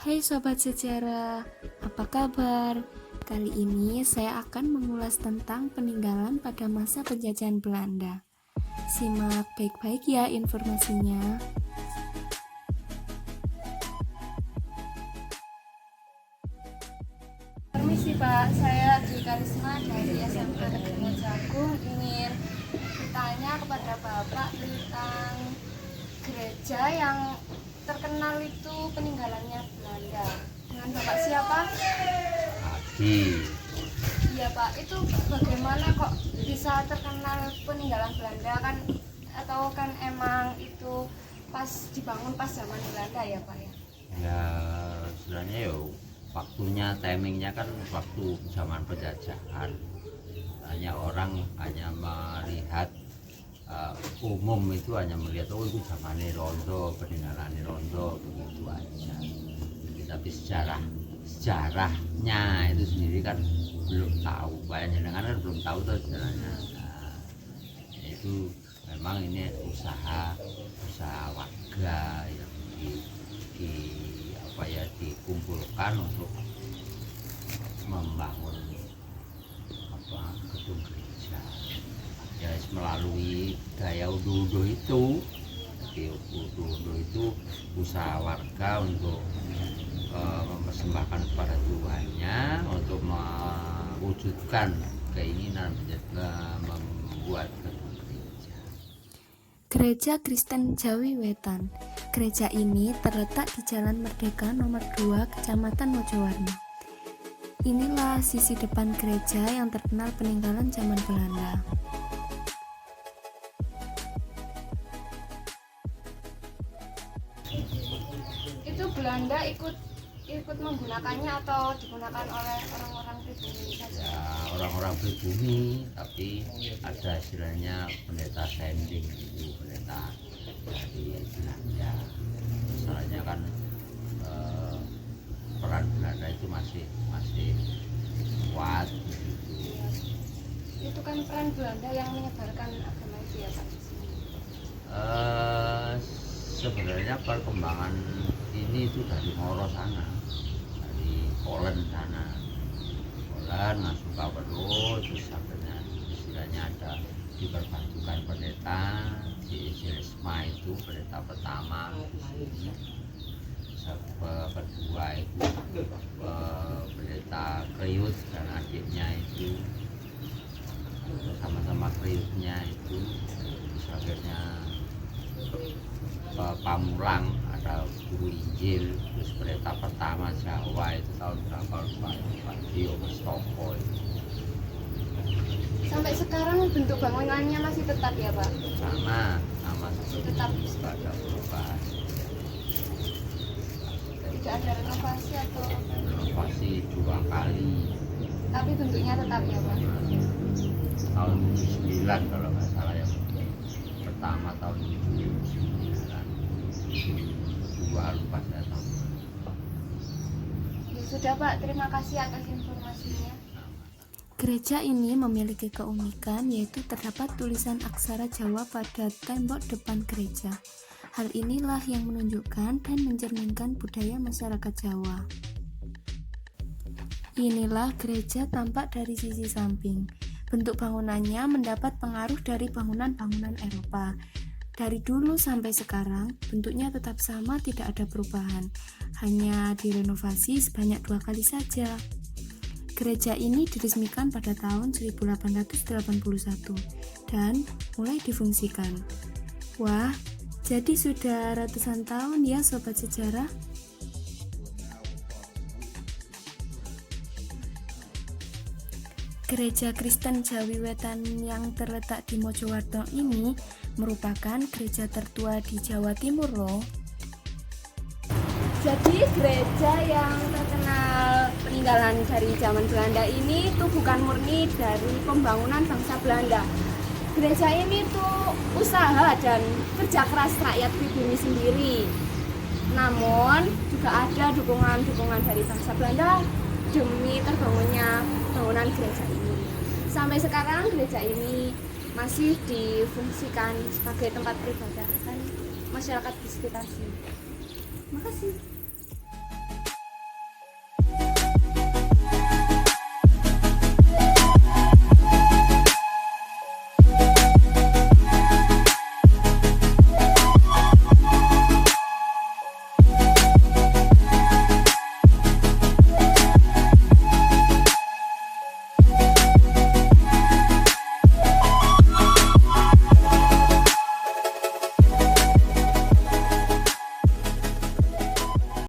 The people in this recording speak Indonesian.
Hai Sobat Sejarah, apa kabar? Kali ini saya akan mengulas tentang peninggalan pada masa penjajahan Belanda. Simak baik-baik ya informasinya. Permisi Pak, saya Dwi Karisma dari SMK Negeri Mojagung ingin bertanya kepada Bapak tentang gereja yang terkenal itu peninggalannya Belanda. Dengan Bapak siapa? Adi. Iya Pak, itu bagaimana kok bisa terkenal peninggalan Belanda kan? Atau kan emang itu pas dibangun pas zaman Belanda ya Pak ya? Ya sebenarnya waktunya, timingnya kan waktu zaman penjajahan. Hanya orang hanya melihat umum itu hanya melihat itu zamannya Rondo, peninggalan Rondo begitu aja. Tapi sejarahnya itu sendiri kan belum tahu. Banyak kan belum tahu tuh sejarahnya. Nah, itu memang ini usaha warga yang dikumpulkan untuk membangun gedung gereja ya melalui gaya udo-udo itu. Jadi udo-udo itu usaha warga untuk mempersembahkan kepada Tuhannya untuk mewujudkan keinginan membuat gedung gereja. Gereja Kristen Jawi Wetan. Gereja ini terletak di Jalan Merdeka nomor 2, Kecamatan Mojowarno. Inilah sisi depan gereja yang terkenal peninggalan zaman Belanda. Itu Belanda ikut menggunakannya atau digunakan oleh orang-orang pribumi saja? Ya, orang-orang pribumi, tapi ada istilahnya pendeta sending itu, pendeta dari Belanda. Masalahnya kan peran Belanda itu masih kuat gitu. Itu kan peran Belanda yang menyebarkan agama itu ya Pak? Sebenarnya perkembangan ini itu dari Moro sana, dari Poland sana. Poland masuk ke Perut, terus akhirnya istilahnya ada diperbantukan pendeta di Silisma itu, pendeta pertama di sini. Kedua itu pendeta Kriut dan adiknya itu sama-sama Kriutnya itu. Terus akhirnya Pamulang ada guru Injil, terus pendeta pertama Jawa itu tahun berapa Pak Dio Mustoko itu. Sampai sekarang bentuk bangunannya masih tetap ya Pak? Sama Tetap tidak ada perubahan. tidak ada renovasi atau Renovasi 2 kali, tapi bentuknya tetap ya Pak? tahun 79 kalau nggak salah, yang pertama tahun 79, dua lupa saya tahun. Ya sudah Pak, terima kasih atas informasinya. Gereja ini memiliki keunikan yaitu terdapat tulisan aksara Jawa pada tembok depan gereja. Hal inilah yang menunjukkan dan mencerminkan budaya masyarakat Jawa. Inilah gereja tampak dari sisi samping. Bentuk bangunannya mendapat pengaruh dari bangunan-bangunan Eropa. Dari dulu sampai sekarang, bentuknya tetap sama, tidak ada perubahan. Hanya direnovasi sebanyak 2 kali saja. Gereja ini diresmikan pada tahun 1881 dan mulai difungsikan. Wah, jadi sudah ratusan tahun ya Sobat Sejarah. Gereja Kristen Jawi Wetan yang terletak di Mojowarno ini merupakan gereja tertua di Jawa Timur loh. Jadi gereja yang terkenal peninggalan dari zaman Belanda ini tuh bukan murni dari pembangunan bangsa Belanda. Gereja ini tuh usaha dan kerja keras rakyat pribumi sendiri. Namun juga ada dukungan dari bangsa Belanda demi terbangunnya bangunan gereja ini. Sampai sekarang gereja ini masih difungsikan sebagai tempat peribadatan masyarakat di sekitar sini. Makasih.